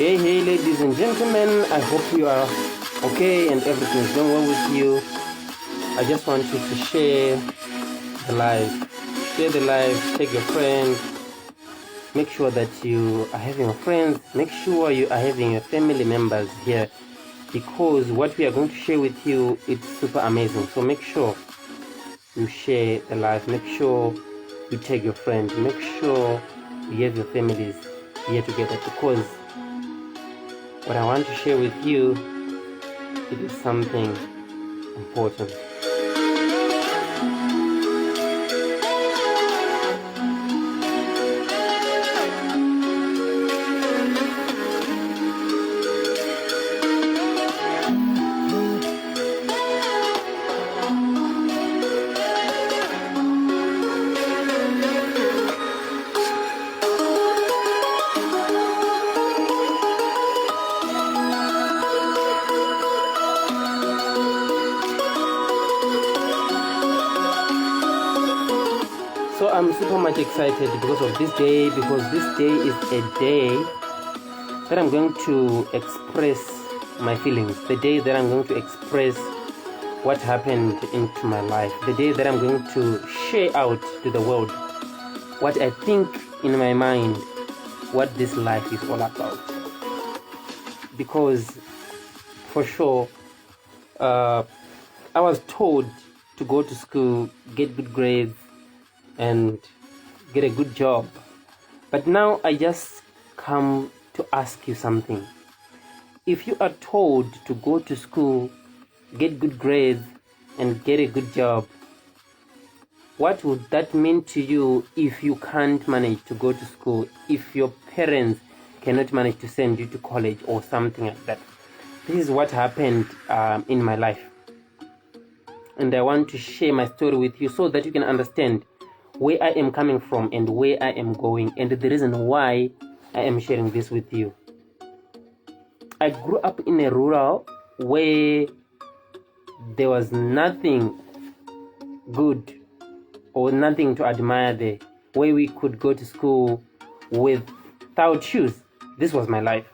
Hey, ladies and gentlemen, I hope you are okay and everything is going well with you. I just want you to share the live. Share the live, take your friends, make sure that you are having your friends, make sure you are having your family members here, because what we are going to share with you, it's super amazing. So make sure you share the live, make sure you take your friends, make sure you have your families here together, because what I want to share with you, it is something important. So I'm super much excited because of this day, because this day is a day that I'm going to express my feelings, the day that I'm going to express what happened into my life, the day that I'm going to share out to the world what I think in my mind, what this life is all about. Because for sure, I was told to go to school, get good grades, and get a good job. But now I just come to ask you something. If you are told to go to school, get good grades, and get a good job, what would that mean to you if you can't manage to go to school, if your parents cannot manage to send you to college or something like that? This is what happened in my life. And I want to share my story with you so that you can understand where I am coming from and where I am going, and the reason why I am sharing this with you. I grew up in a rural where there was nothing good or nothing to admire there, where we could go to school without shoes. This was my life.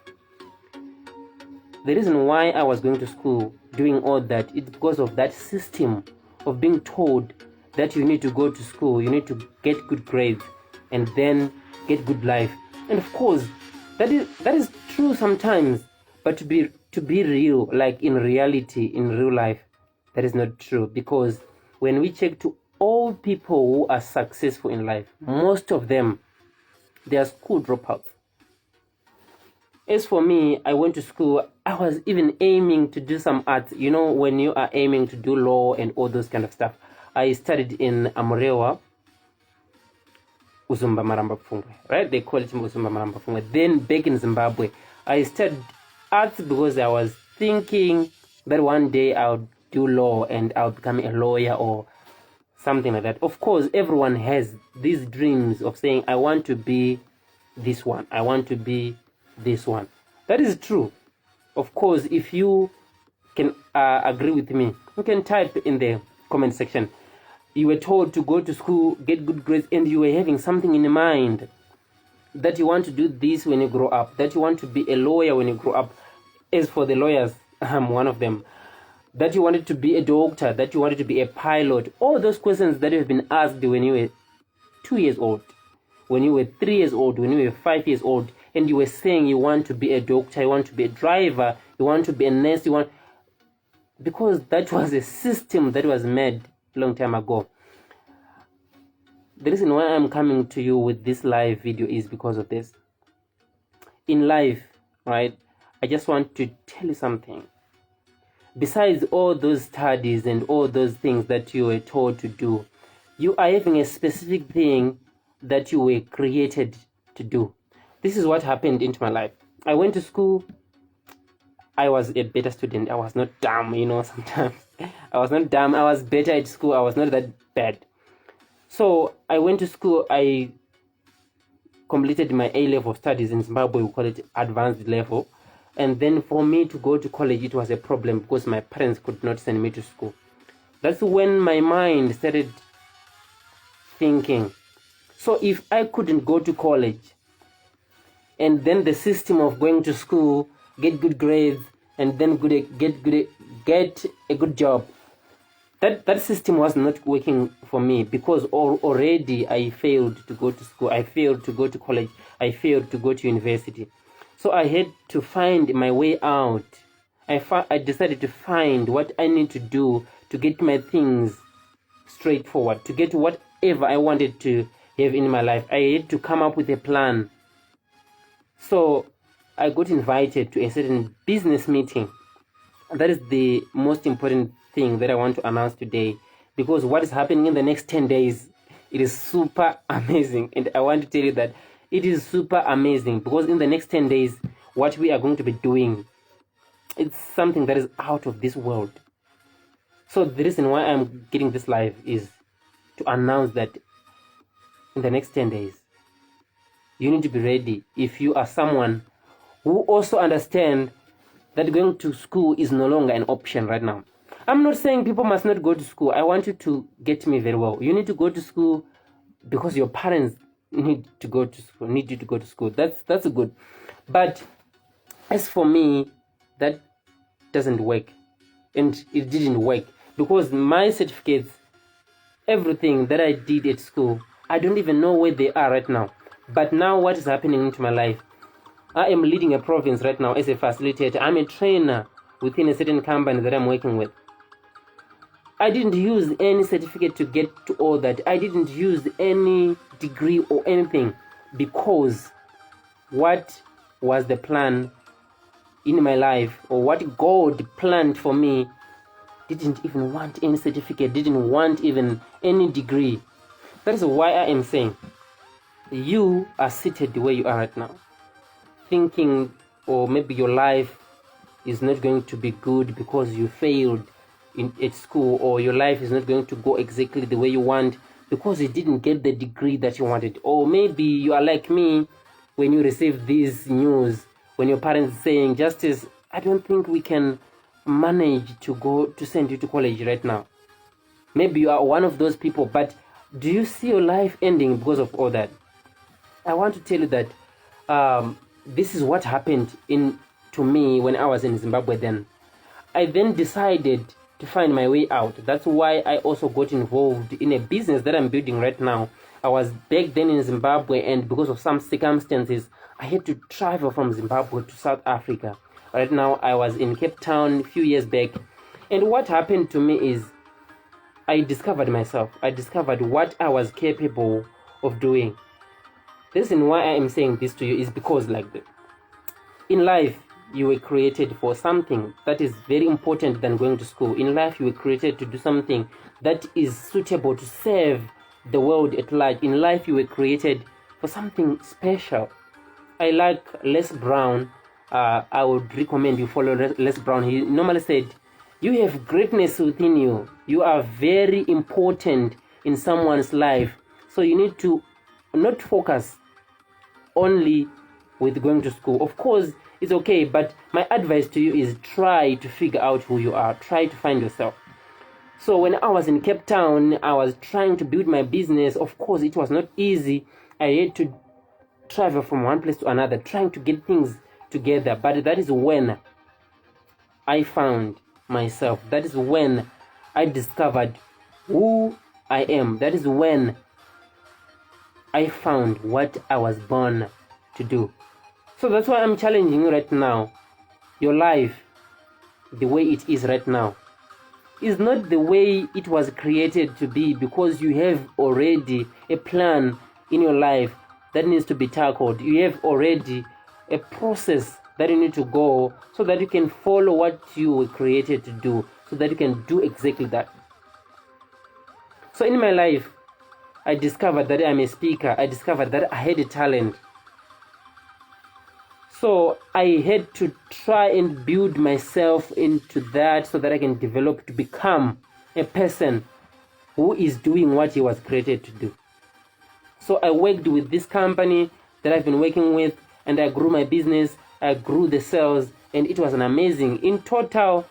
The reason why I was going to school, doing all that, it's because of that system of being told that you need to go to school, you need to get good grades, and then get good life. And of course, that is true sometimes, but to be real, like in reality, in real life, that is not true. Because when we check to all people who are successful in life, most of them, they are school dropouts. As for me, I went to school, I was even aiming to do some arts. You know, when you are aiming to do law and all those kind of stuff. I studied in Amurewa, Uzumba Maramba Pfungwe, right? They call it Uzumba Maramba Pfungwe. Then back in Zimbabwe, I studied arts because I was thinking that one day I would do law and I'll become a lawyer or something like that. Of course, everyone has these dreams of saying, I want to be this one. I want to be this one. That is true. Of course, if you can agree with me, you can type in the comment section. You were told to go to school, get good grades, and you were having something in mind that you want to do this when you grow up, that you want to be a lawyer when you grow up. As for the lawyers, I'm one of them. That you wanted to be a doctor, that you wanted to be a pilot. All those questions that have been asked when you were 2 years old, when you were 3 years old, when you were 5 years old, and you were saying you want to be a doctor, you want to be a driver, you want to be a nurse, because that was a system that was made long time ago. The reason why I'm coming to you with this live video is because of this. In life, right, I just want to tell you something. Besides all those studies and all those things that you were told to do, you are having a specific thing that you were created to do. This is what happened into my life. I went to school. I was a better student. I was not dumb, sometimes. I was not dumb. I was better at school. I was not that bad. So I went to school. I completed my A-level studies in Zimbabwe. We call it advanced level. And then for me to go to college, it was a problem because my parents could not send me to school. That's when my mind started thinking. So if I couldn't go to college, and then the system of going to school, get good grades, and then get a good job. That system was not working for me, because already I failed to go to school, I failed to go to college, I failed to go to university. So I had to find my way out. I decided to find what I need to do to get my things straightforward, to get whatever I wanted to have in my life. I had to come up with a plan. So I got invited to a certain business meeting. That is the most important thing that I want to announce today, because what is happening in the next 10 days, it is super amazing. And I want to tell you that it is super amazing, because in the next 10 days, what we are going to be doing, it's something that is out of this world. So the reason why I'm getting this live is to announce that in the next 10 days, you need to be ready. If you are someone who also understand that going to school is no longer an option right now. I'm not saying people must not go to school. I want you to get me very well. You need to go to school because your parents need you to go to school. That's good. But as for me, that doesn't work. And it didn't work, because my certificates, everything that I did at school, I don't even know where they are right now. But now what is happening into my life? I am leading a province right now as a facilitator. I'm a trainer within a certain company that I'm working with. I didn't use any certificate to get to all that. I didn't use any degree or anything, because what was the plan in my life, or what God planned for me, didn't even want any certificate, didn't want even any degree. That is why I am saying, you are seated where you are right now, thinking, or maybe your life is not going to be good because you failed at school, or your life is not going to go exactly the way you want because you didn't get the degree that you wanted. Or maybe you are like me, when you receive this news, when your parents saying, Justice, I don't think we can manage to send you to college right now. Maybe you are one of those people, but do you see your life ending because of all that? I want to tell you that this is what happened to me when I was in Zimbabwe then. I then decided to find my way out. That's why I also got involved in a business that I'm building right now. I was back then in Zimbabwe, and because of some circumstances, I had to travel from Zimbabwe to South Africa. Right now, I was in Cape Town a few years back. And what happened to me is I discovered myself. I discovered what I was capable of doing. The reason why I am saying this to you is because, in life, you were created for something that is very important than going to school. In life, you were created to do something that is suitable to serve the world at large. In life, you were created for something special. I like Les Brown. I would recommend you follow Les Brown. He normally said, you have greatness within you. You are very important in someone's life. So you need to not focus only with going to school. Of course, it's okay, but my advice to you is try to figure out who you are. Try to find yourself. So when I was in Cape Town, I was trying to build my business. Of course, it was not easy. I had to travel from one place to another, trying to get things together. But that is when I found myself. That is when I discovered who I am. That is when I found what I was born to do. So that's why I'm challenging you right now. Your life, the way it is right now, is not the way it was created to be, because you have already a plan in your life that needs to be tackled. You have already a process that you need to go so that you can follow what you were created to do, so that you can do exactly that. So in my life, I discovered that I'm a speaker. I discovered that I had a talent. So I had to try and build myself into that so that I can develop to become a person who is doing what he was created to do. So I worked with this company that I've been working with, and I grew my business. I grew the sales, and it was an amazing. In total,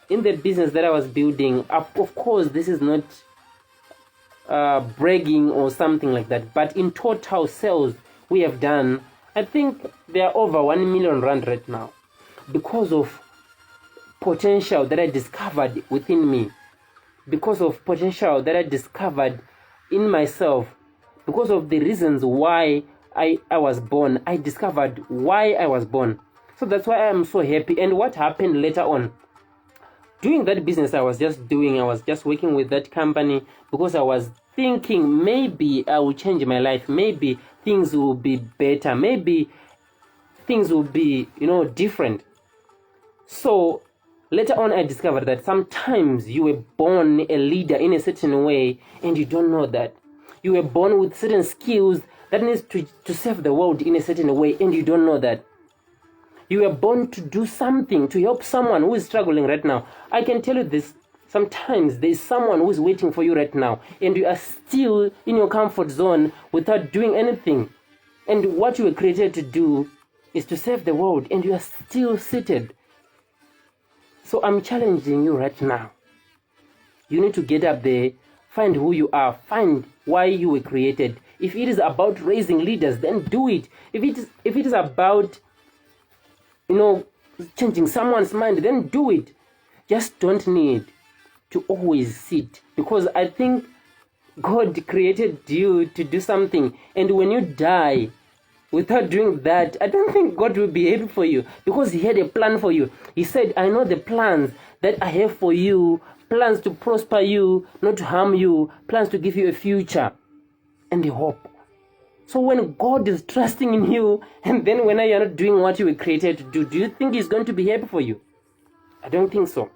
in the business that I was building, of course, this is not bragging or something like that, but in total sales we have done, I think they are over 1 million rand right now because of potential that I discovered within me, because of potential that I discovered in myself, because of the reasons why I was born. I discovered why I was born. So that's why I'm so happy. And what happened later on, doing that business I was just working with that company because I was thinking maybe I will change my life, maybe things will be better, maybe things will be, different. So later on I discovered that sometimes you were born a leader in a certain way and you don't know that. You were born with certain skills that needs to serve the world in a certain way and you don't know that. You were born to do something, to help someone who is struggling right now. I can tell you this, sometimes there is someone who is waiting for you right now and you are still in your comfort zone without doing anything. And what you were created to do is to serve the world and you are still seated. So I'm challenging you right now. You need to get up there, find who you are, find why you were created. If it is about raising leaders, then do it. If it is about changing someone's mind, then do it. Just don't need to always sit, because I think God created you to do something, and when you die without doing that, I don't think God will be happy for you, because He had a plan for you. He said, I know the plans that I have for you, plans to prosper you, not to harm you, plans to give you a future and a hope. So when God is trusting in you, and then when you are not doing what you were created to do you think He's going to be happy for you? I don't think so.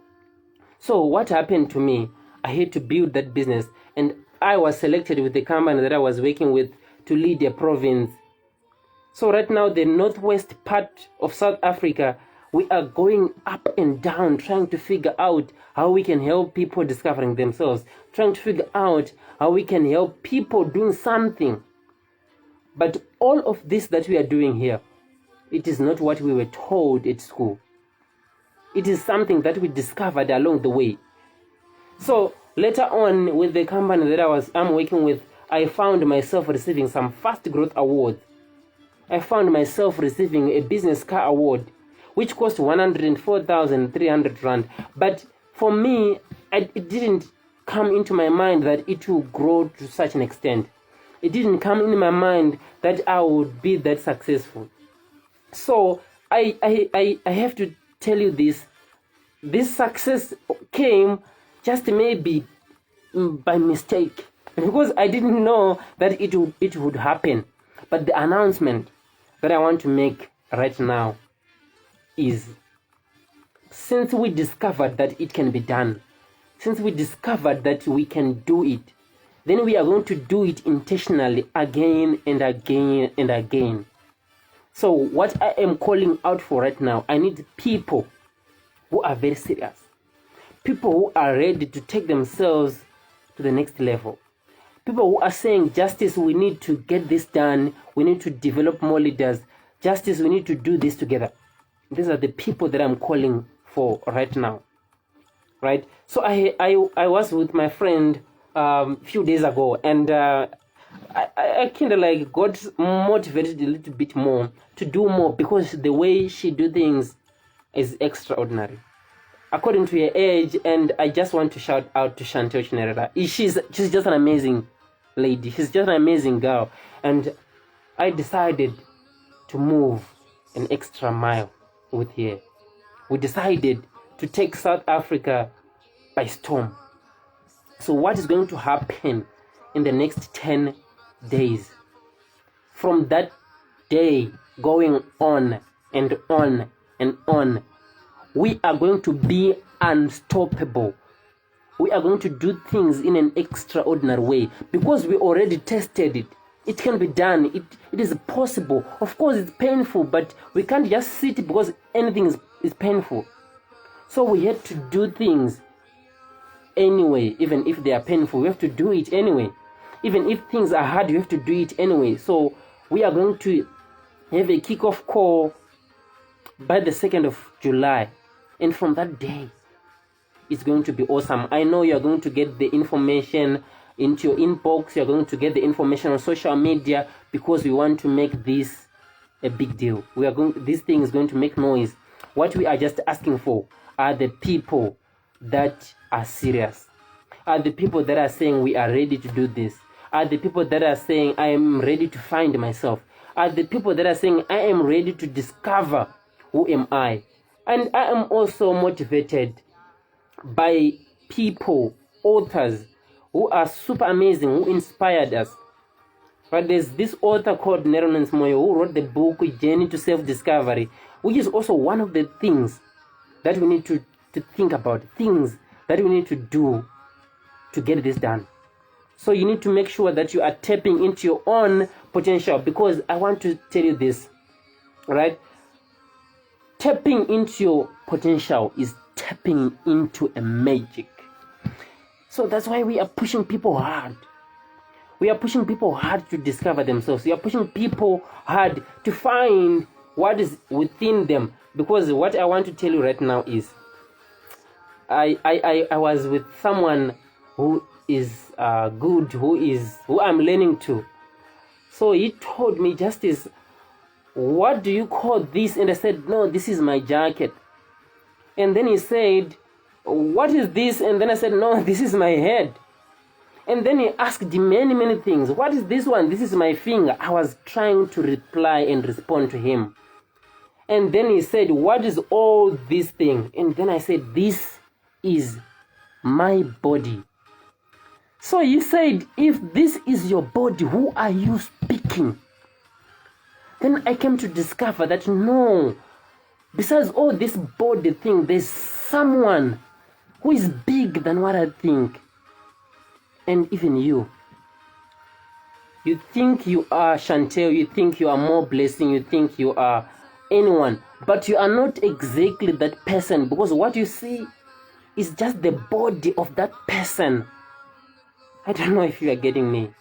So what happened to me, I had to build that business, and I was selected with the company that I was working with to lead a province. So right now, the northwest part of South Africa, we are going up and down, trying to figure out how we can help people discovering themselves, trying to figure out how we can help people doing something. But all of this that we are doing here, it is not what we were told at school. It is something that we discovered along the way. So later on, with the company that I'm working with, I found myself receiving some fast growth awards. I found myself receiving a business car award, which cost 104,300 rand. But for me, it didn't come into my mind that it will grow to such an extent. It didn't come in my mind that I would be that successful. So I have to tell you this. This success came just maybe by mistake, because I didn't know that it would happen. But the announcement that I want to make right now is, since we discovered that it can be done, since we discovered that we can do it, then we are going to do it intentionally again and again and again. So what I am calling out for right now, I need people who are very serious, people who are ready to take themselves to the next level, people who are saying, Justice, we need to get this done, we need to develop more leaders, Justice, we need to do this together. These are the people that I'm calling for right now, right? So I was with my friend few days ago, and I kind of like got motivated a little bit more to do more, because the way she do things is extraordinary according to her age. And I just want to shout out to Chantel Chinerera. She's just an amazing lady. She's just an amazing girl, and I decided to move an extra mile with her. We decided to take South Africa by storm. So what is going to happen in the next 10 days? From that day going on and on and on, we are going to be unstoppable. We are going to do things in an extraordinary way, because we already tested it. It can be done. It is possible. Of course, it's painful, but we can't just sit because anything is painful. So we have to do things anyway. Even if they are painful, we have to do it anyway. Even if things are hard, you have to do it anyway. So we are going to have a kickoff call by the 2nd of July. And from that day, it's going to be awesome. I know you're going to get the information into your inbox. You're going to get the information on social media, because we want to make this a big deal. This thing is going to make noise. What we are just asking for are the people that are serious, are the people that are saying we are ready to do this, are the people that are saying I am ready to find myself, are the people that are saying I am ready to discover who am I. And I am also motivated by people, authors who are super amazing, who inspired us. But there's this author called Neronen Moyo who wrote the book Journey to Self-Discovery, which is also one of the things that we need to think about, things that we need to do to get this done. So you need to make sure that you are tapping into your own potential, because I want to tell you this, right? Tapping into your potential is tapping into a magic. So that's why we are pushing people hard. We are pushing people hard to discover themselves. We are pushing people hard to find what is within them. Because what I want to tell you right now is, I was with someone who is good, who I'm learning to. So he told me, Justice, what do you call this? And I said, no, this is my jacket. And then he said, what is this? And then I said, no, this is my head. And then he asked many things. What is this one? This is my finger. I was trying to reply and respond to him. And then he said, what is all this thing? And then I said, this is my body. So he said, if this is your body, who are you speaking? Then I came to discover that no, besides all this body thing, there's someone who is big than what I think. And even you think you are Chantel, you think you are more blessing, you think you are anyone, but you are not exactly that person, because what you see is just the body of that person. I don't know if you are getting me.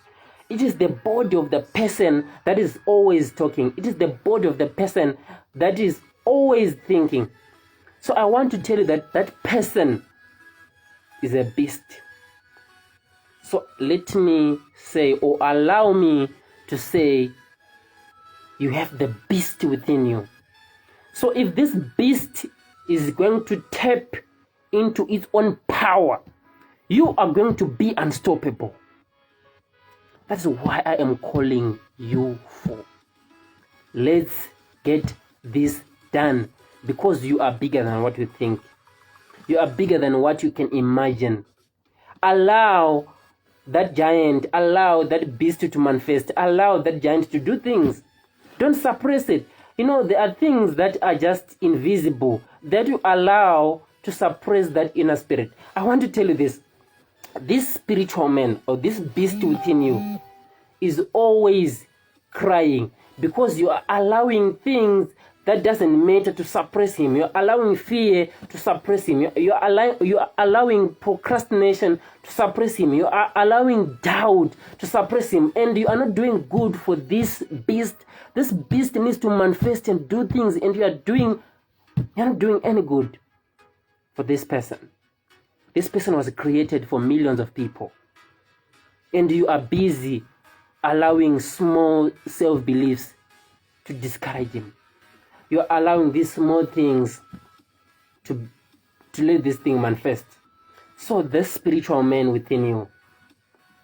It is the body of the person that is always talking. It is the body of the person that is always thinking. So I want to tell you that that person is a beast. So let me say, or allow me to say, you have the beast within you. So if this beast is going to tap into its own power, you are going to be unstoppable. That's why I am calling you for. Let's get this done, because you are bigger than what you think. You are bigger than what you can imagine. Allow that giant, allow that beast to manifest, allow that giant to do things. Don't suppress it. You know, there are things that are just invisible that you allow to suppress that inner spirit. I want to tell you this. This spiritual man, or this beast within you, is always crying because you are allowing things that doesn't matter to suppress him. You're allowing fear to suppress him. You are allowing procrastination to suppress him. You are allowing doubt to suppress him. And you are not doing good for this beast. This beast needs to manifest and do things, and you're not doing any good for this person. This person was created for millions of people. And you are busy allowing small self-beliefs to discourage him. You're allowing these small things to let this thing manifest. So the spiritual man within you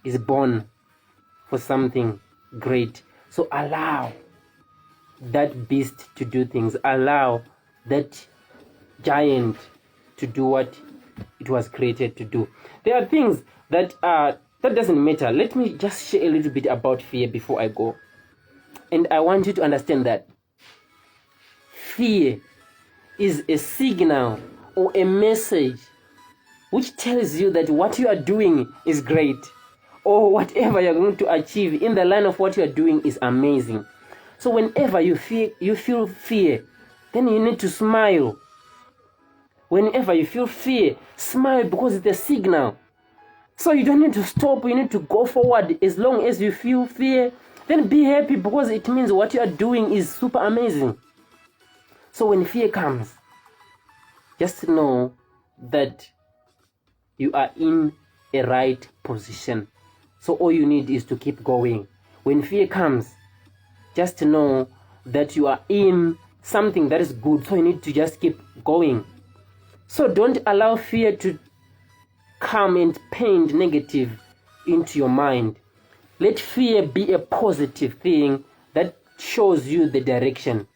is born for something great. So allow that beast to do things. Allow that giant to do what it was created to do. There are things that doesn't matter. Let me just share a little bit about fear before I go. And I want you to understand that fear is a signal or a message which tells you that what you are doing is great, or whatever you're going to achieve in the line of what you are doing is amazing. So whenever you feel fear, then you need to smile. Whenever you feel fear, smile, because it's a signal. So you don't need to stop, you need to go forward. As long as you feel fear, then be happy, because it means what you are doing is super amazing. So when fear comes, just know that you are in a right position. So all you need is to keep going. When fear comes, just know that you are in something that is good, so you need to just keep going. So don't allow fear to come and paint negative into your mind. Let fear be a positive thing that shows you the direction,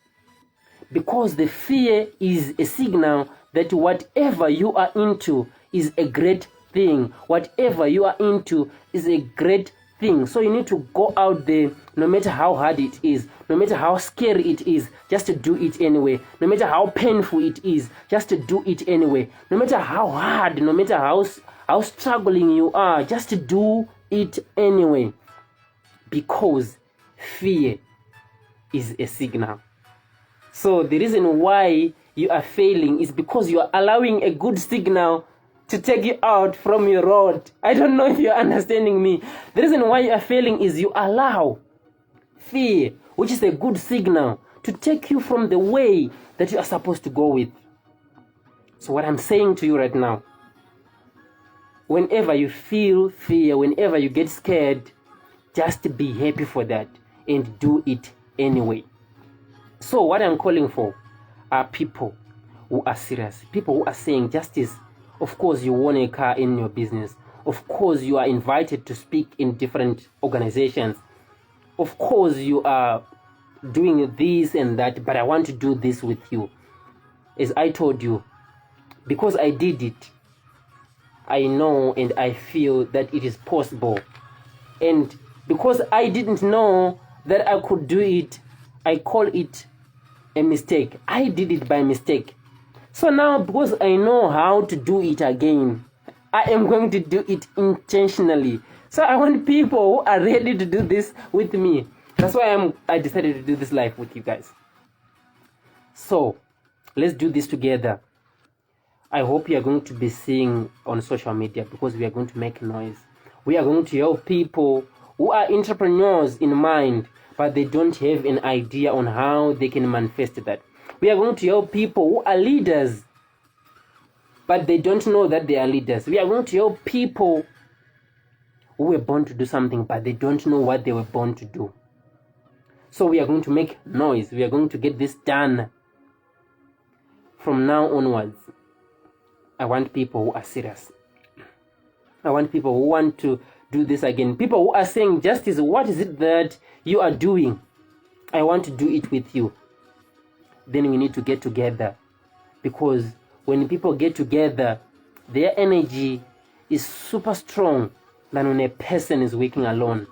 because the fear is a signal that whatever you are into is a great thing. Whatever you are into is a great thing. So you need to go out there, no matter how hard it is, no matter how scary it is, just to do it anyway. No matter how painful it is, just to do it anyway. No matter how hard, no matter how struggling you are, just to do it anyway. Because fear is a signal. So the reason why you are failing is because you are allowing a good signal to take you out from your road. I don't know if you're understanding me. The reason why you are failing is you allow fear, which is a good signal, to take you from the way that you are supposed to go with. So what I'm saying to you right now, whenever you feel fear, whenever you get scared, just be happy for that and do it anyway. So what I'm calling for are people who are serious, people who are saying justice. Of course, you want a car in your business. Of course, you are invited to speak in different organizations. Of course, you are doing this and that, but I want to do this with you. As I told you, because I did it, I know and I feel that it is possible. And because I didn't know that I could do it, I call it a mistake. I did it by mistake. So now, because I know how to do it again, I am going to do it intentionally. So I want people who are ready to do this with me. That's why I decided to do this live with you guys. So let's do this together. I hope you are going to be seeing on social media, because we are going to make noise. We are going to help people who are entrepreneurs in mind, but they don't have an idea on how they can manifest that. We are going to help people who are leaders, but they don't know that they are leaders. We are going to help people who were born to do something, but they don't know what they were born to do. So we are going to make noise. We are going to get this done. From now onwards, I want people who are serious. I want people who want to do this again. People who are saying, Justice, what is it that you are doing? I want to do it with you. Then we need to get together, because when people get together, their energy is super strong than when a person is working alone.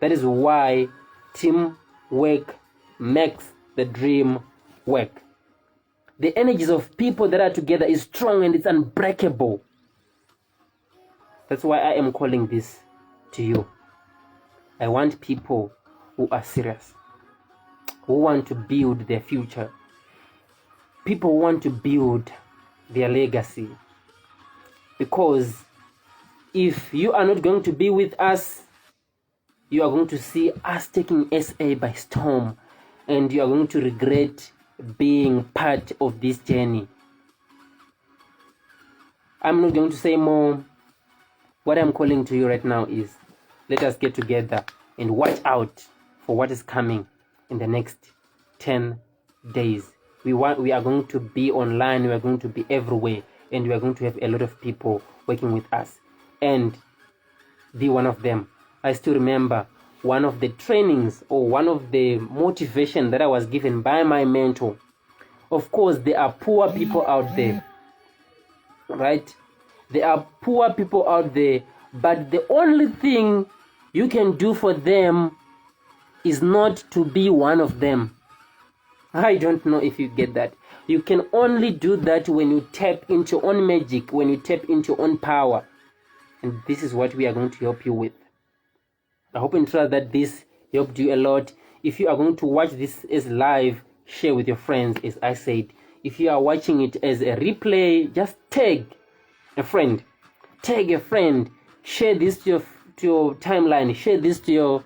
That is why teamwork makes the dream work. The energies of people that are together is strong and it's unbreakable. That's why I am calling this to you. I want people who are serious, who want to build their future. People who want to build their legacy. Because if you are not going to be with us, you are going to see us taking SA by storm, and you are going to regret being part of this journey. I'm not going to say more. What I'm calling to you right now is, let us get together and watch out for what is coming in the next 10 days. We are going to be online, we are going to be everywhere, and we are going to have a lot of people working with us. And be one of them. I still remember one of the trainings, or one of the motivation that I was given by my mentor. Of course, there are poor people out there, right? There are poor people out there, but the only thing you can do for them is not to be one of them. I don't know if you get that. You can only do that when you tap into your own magic, when you tap into your own power. And this is what we are going to help you with. I hope and trust that this helped you a lot. If you are going to watch this as live, share with your friends, as I said. If you are watching it as a replay, just tag a friend. Tag a friend. Share this to your timeline. Share this to your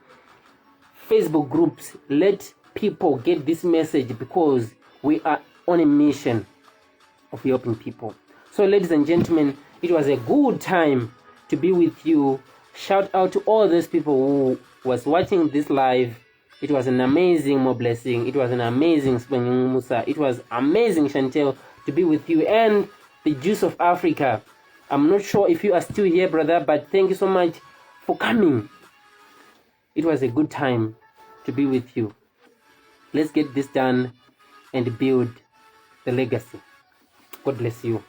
Facebook groups. Let people get this message, because we are on a mission of helping people. So ladies and gentlemen, it was a good time to be with you. Shout out to all those people who was watching this live. It was an amazing More Blessing. It was an amazing Sibongile Musa. It was amazing, Chantel, to be with you. And the Juice of Africa. I'm not sure if you are still here, brother, but thank you so much for coming. It was a good time to be with you. Let's get this done and build the legacy. God bless you.